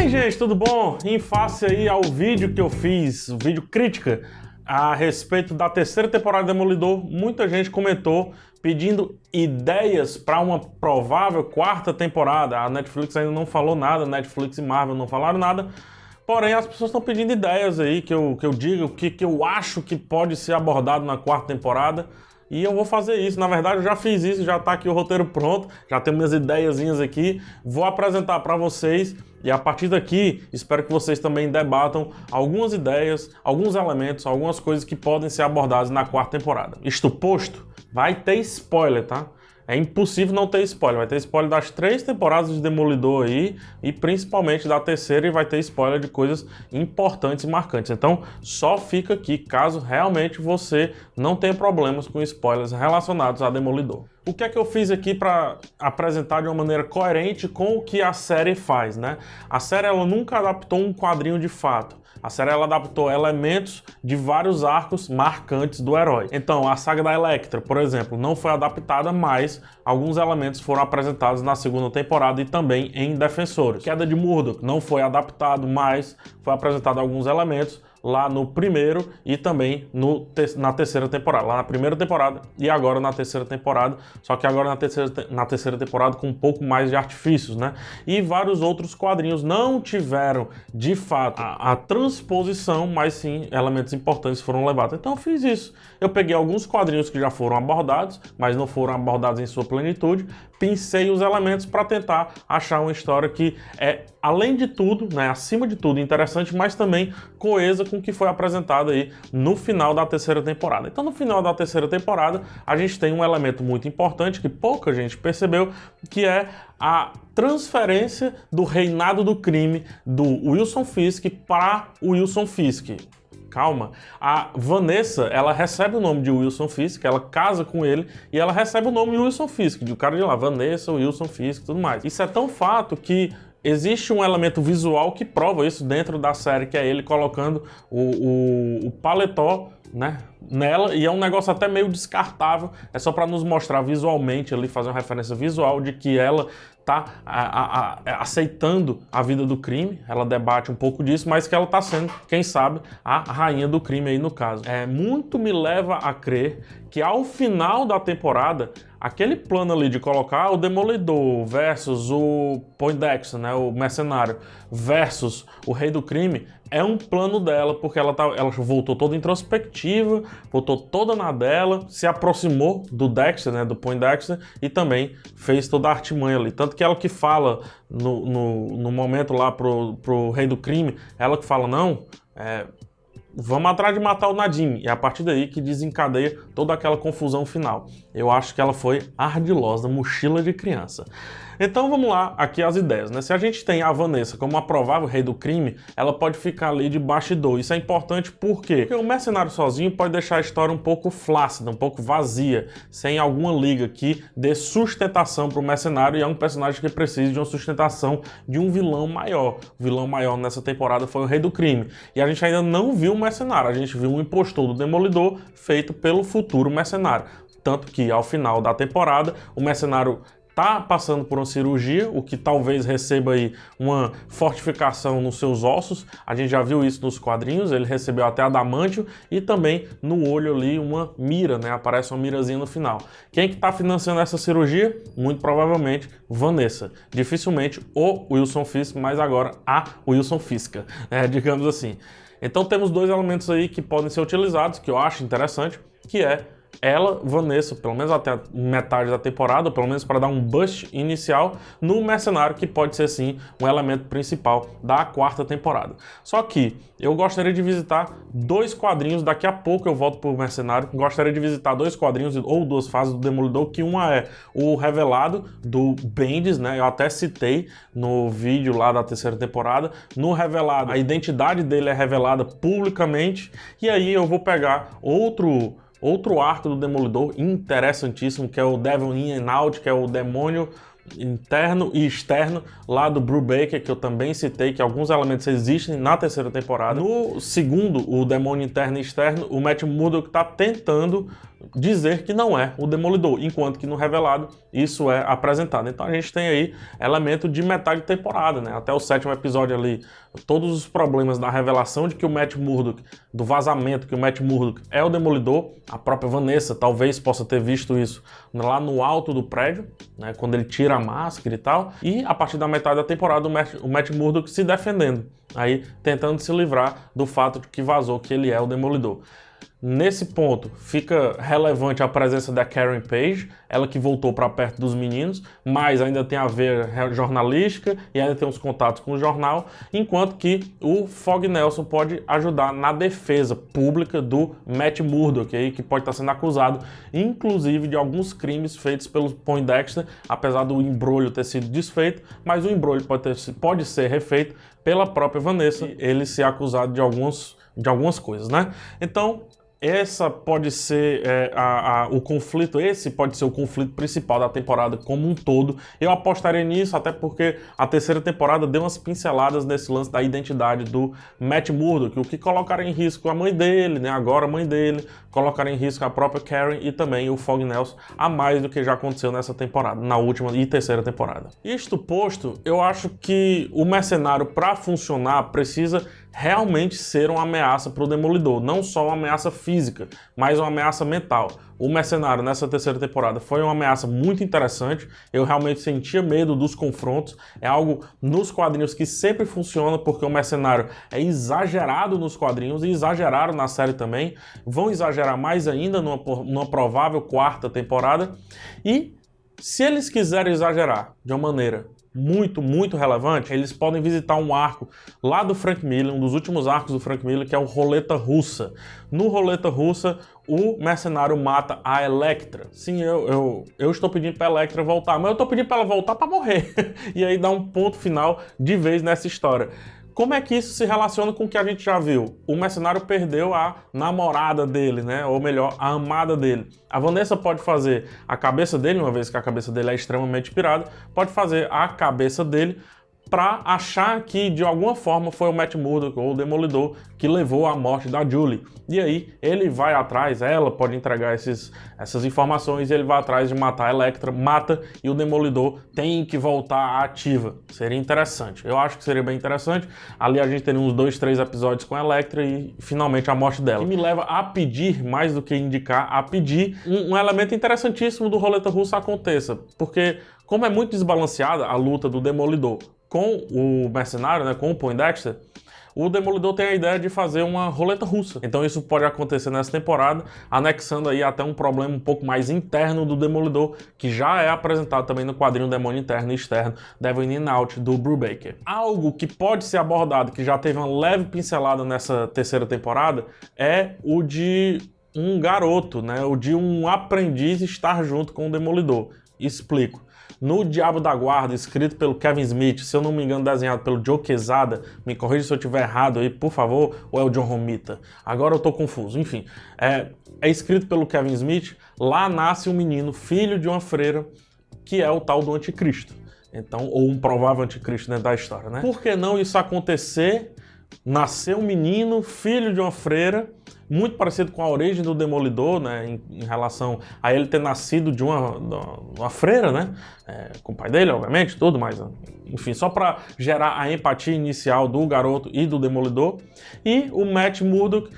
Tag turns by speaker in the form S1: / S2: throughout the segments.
S1: aí, gente, tudo bom? Em face aí ao vídeo que eu fiz, o vídeo crítica a respeito da terceira temporada de Demolidor, muita gente comentou pedindo ideias para uma provável quarta temporada. A Netflix ainda não falou nada, Netflix e Marvel não falaram nada, porém as pessoas estão pedindo ideias aí, que eu diga o que eu acho que pode ser abordado na quarta temporada. E eu vou fazer isso. Na verdade, eu já fiz isso, já tá aqui o roteiro pronto, já tenho minhas ideiazinhas aqui, vou apresentar para vocês e a partir daqui espero que vocês também debatam algumas ideias, alguns elementos, algumas coisas que podem ser abordadas na quarta temporada. Isto posto, vai ter spoiler, tá? É impossível não ter spoiler, vai ter spoiler das 3 temporadas de Demolidor aí e principalmente da terceira, e vai ter spoiler de coisas importantes e marcantes. Então só fica aqui caso realmente você não tenha problemas com spoilers relacionados a Demolidor. O que é que eu fiz aqui para apresentar de uma maneira coerente com o que a série faz, né? A série ela nunca adaptou um quadrinho de fato. A série ela adaptou elementos de vários arcos marcantes do herói. Então, a saga da Elektra, por exemplo, não foi adaptada, mas alguns elementos foram apresentados na segunda temporada e também em Defensores. Queda de Murdoch não foi adaptado, mas foi apresentado alguns elementos lá no primeiro e também na terceira temporada. Lá na primeira temporada e agora na terceira temporada, só que agora na terceira temporada com um pouco mais de artifícios, né? E vários outros quadrinhos não tiveram, de fato, a transposição, mas sim, elementos importantes foram levados. Então eu fiz isso. Eu peguei alguns quadrinhos que já foram abordados, mas não foram abordados em sua plenitude, pincei os elementos para tentar achar uma história que é, além de tudo, né, acima de tudo, interessante, mas também coesa com o que foi apresentado aí no final da terceira temporada. Então, no final da terceira temporada, a gente tem um elemento muito importante que pouca gente percebeu, que é a transferência do reinado do crime do Wilson Fisk para o Wilson Fisk. Calma, a Vanessa, ela recebe o nome de Wilson Fisk, ela casa com ele e ela recebe o nome de Wilson Fisk, de o cara de lá, Vanessa, Wilson Fisk e tudo mais. Isso é tão fato que existe um elemento visual que prova isso dentro da série, que é ele colocando o paletó, né, nela, e é um negócio até meio descartável, é só para nos mostrar visualmente ali, fazer uma referência visual de que ela tá aceitando a vida do crime, ela debate um pouco disso, mas que ela tá sendo, quem sabe, a rainha do crime aí no caso. Muito me leva a crer que ao final da temporada, aquele plano ali de colocar o Demolidor versus o Poindexter, né, o mercenário, versus o rei do crime, é um plano dela, porque ela voltou toda introspectiva, voltou toda na dela, se aproximou do Dexter, né, do Poindexter, e também fez toda a artimanha ali. Tanto que ela que fala no momento lá pro rei do crime, ela que fala, não, vamos atrás de matar o Nadim. E é a partir daí que desencadeia toda aquela confusão final. Eu acho que ela foi ardilosa, mochila de criança. Então vamos lá, aqui as ideias, né? Se a gente tem a Vanessa como uma provável rei do crime, ela pode ficar ali de bastidor. Isso é importante por quê? Porque o mercenário sozinho pode deixar a história um pouco flácida, um pouco vazia, sem alguma liga que dê sustentação para o mercenário, e é um personagem que precisa de uma sustentação de um vilão maior. O vilão maior nessa temporada foi o rei do crime. E a gente ainda não viu o mercenário, a gente viu um impostor do Demolidor feito pelo futuro mercenário. Tanto que ao final da temporada, o mercenário tá passando por uma cirurgia, o que talvez receba aí uma fortificação nos seus ossos. A gente já viu isso nos quadrinhos, ele recebeu até adamantio e também no olho ali uma mira, né? Aparece uma mirazinha no final. Quem que tá financiando essa cirurgia? Muito provavelmente Vanessa. Dificilmente o Wilson Fisk, mas agora a Wilson Fiska, digamos assim. Então temos dois elementos aí que podem ser utilizados, que eu acho interessante, que é ela, Vanessa, pelo menos até metade da temporada, ou pelo menos para dar um boost inicial no mercenário, que pode ser sim um elemento principal da quarta temporada. Só que eu gostaria de visitar 2 quadrinhos, daqui a pouco eu volto pro mercenário, gostaria de visitar 2 quadrinhos ou 2 fases do Demolidor, que uma é o revelado do Bendis, né? Eu até citei no vídeo lá da terceira temporada. No revelado, a identidade dele é revelada publicamente, e aí eu vou pegar outro arco do Demolidor interessantíssimo, que é o Devil In and Out, que é o demônio interno e externo lá do Brubaker, que eu também citei, que alguns elementos existem na terceira temporada. No segundo, o demônio interno e externo, o Matt Murdock está tentando dizer que não é o Demolidor, enquanto que no revelado isso é apresentado. Então a gente tem aí elemento de metade de temporada, né? Até o 7º episódio ali, todos os problemas da revelação de que o Matt Murdock, do vazamento que o Matt Murdock é o Demolidor. A própria Vanessa talvez possa ter visto isso lá no alto do prédio, né? Quando ele tira a máscara e tal. E a partir da metade da temporada o Matt Murdock se defendendo, aí tentando se livrar do fato de que vazou que ele é o Demolidor. Nesse ponto, fica relevante a presença da Karen Page, ela que voltou para perto dos meninos, mas ainda tem a ver jornalística e ainda tem uns contatos com o jornal, enquanto que o Fog Nelson pode ajudar na defesa pública do Matt Murdock, aí, que pode estar sendo acusado, inclusive, de alguns crimes feitos pelo Poindexter, apesar do embrolho ter sido desfeito, mas o embrolho pode ser refeito pela própria Vanessa, ele ser acusado de algumas coisas, né? Então, essa pode ser o conflito, esse pode ser o conflito principal da temporada como um todo. Eu apostaria nisso, até porque a 3ª temporada deu umas pinceladas nesse lance da identidade do Matt Murdock, o que colocaria em risco a mãe dele, né? Agora a mãe dele, colocaria em risco a própria Karen e também o Fog Nelson, a mais do que já aconteceu nessa temporada, na última e 3ª temporada. Isto posto, eu acho que o mercenário, para funcionar, precisa realmente ser uma ameaça para o Demolidor, não só uma ameaça física, mas uma ameaça mental. O mercenário nessa 3ª temporada foi uma ameaça muito interessante, eu realmente sentia medo dos confrontos, é algo nos quadrinhos que sempre funciona, porque o mercenário é exagerado nos quadrinhos e exageraram na série também, vão exagerar mais ainda numa provável 4ª temporada, e se eles quiserem exagerar de uma maneira muito relevante, eles podem visitar um arco lá do Frank Miller, um dos últimos arcos do Frank Miller, que é o Roleta Russa. No Roleta Russa, o mercenário mata a Elektra. Sim, eu estou pedindo para a Elektra voltar, mas eu estou pedindo para ela voltar para morrer. E aí dá um ponto final de vez nessa história. Como é que isso se relaciona com o que a gente já viu? O mercenário perdeu a namorada dele, né? Ou melhor, a amada dele. A Vanessa pode fazer a cabeça dele, uma vez que a cabeça dele é extremamente pirada, pode fazer a cabeça dele para achar que de alguma forma foi o Matt Murdock ou o Demolidor que levou à morte da Julie. E aí ele vai atrás, ela pode entregar essas informações e ele vai atrás de matar a Elektra, mata e o Demolidor tem que voltar à ativa. Seria interessante, eu acho que seria bem interessante. Ali a gente teria uns 2, 3 episódios com a Elektra e finalmente a morte dela. E me leva a pedir, mais do que indicar, a pedir um elemento interessantíssimo do Roleta Russa aconteça, porque como é muito desbalanceada a luta do Demolidor com o mercenário, né, com o Poindexter, o Demolidor tem a ideia de fazer uma roleta russa. Então isso pode acontecer nessa temporada, anexando aí até um problema um pouco mais interno do Demolidor, que já é apresentado também no quadrinho Demônio Interno e Externo, Devil In and Out, do Brubaker. Algo que pode ser abordado, que já teve uma leve pincelada nessa 3ª temporada, é o de um garoto, né, o de um aprendiz estar junto com o Demolidor. Explico. No Diabo da Guarda, escrito pelo Kevin Smith, se eu não me engano, desenhado pelo Joe Quesada, me corrija se eu estiver errado aí, por favor, ou é o John Romita? Agora eu tô confuso. Enfim, é escrito pelo Kevin Smith, lá nasce um menino, filho de uma freira, que é o tal do Anticristo. Então, ou um provável Anticristo dentro da história, né? Por que não isso acontecer? Nascer um menino, filho de uma freira, muito parecido com a origem do Demolidor, né, em relação a ele ter nascido de uma freira, né, com o pai dele, obviamente, tudo, mas enfim, só para gerar a empatia inicial do garoto e do Demolidor, e o Matt Murdock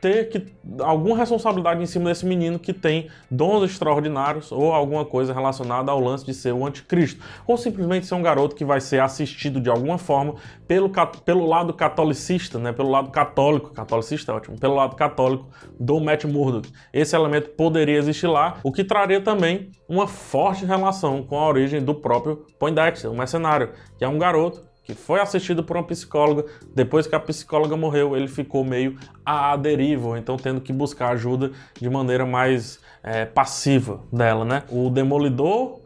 S1: ter alguma responsabilidade em cima desse menino que tem dons extraordinários ou alguma coisa relacionada ao lance de ser o anticristo, ou simplesmente ser um garoto que vai ser assistido de alguma forma pelo lado catolicista, né, pelo lado católico, catolicista é ótimo, pelo lado católico do Matt Murdock. Esse elemento poderia existir lá, o que traria também uma forte relação com a origem do próprio Poindexter, o mercenário, que é um garoto que foi assistido por uma psicóloga. Depois que a psicóloga morreu, ele ficou meio à deriva, então tendo que buscar ajuda de maneira mais passiva dela, né? O Demolidor,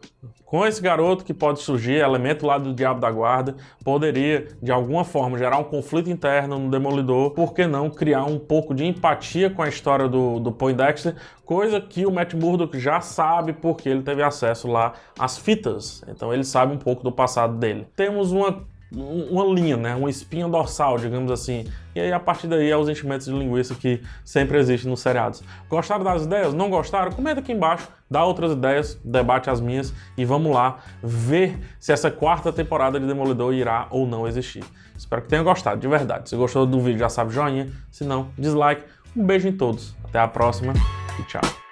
S1: com esse garoto que pode surgir, elemento lá do Diabo da Guarda, poderia, de alguma forma, gerar um conflito interno no Demolidor. Por que não criar um pouco de empatia com a história do Poindexter, coisa que o Matt Murdock já sabe porque ele teve acesso lá às fitas, então ele sabe um pouco do passado dele. Temos uma uma linha, né? Uma espinha dorsal, digamos assim. E aí, a partir daí, é os enchimentos de linguiça que sempre existem nos seriados. Gostaram das ideias? Não gostaram? Comenta aqui embaixo, dá outras ideias, debate as minhas e vamos lá ver se essa quarta temporada de Demolidor irá ou não existir. Espero que tenha gostado, de verdade. Se gostou do vídeo, já sabe, joinha. Se não, dislike. Um beijo em todos. Até a próxima e tchau.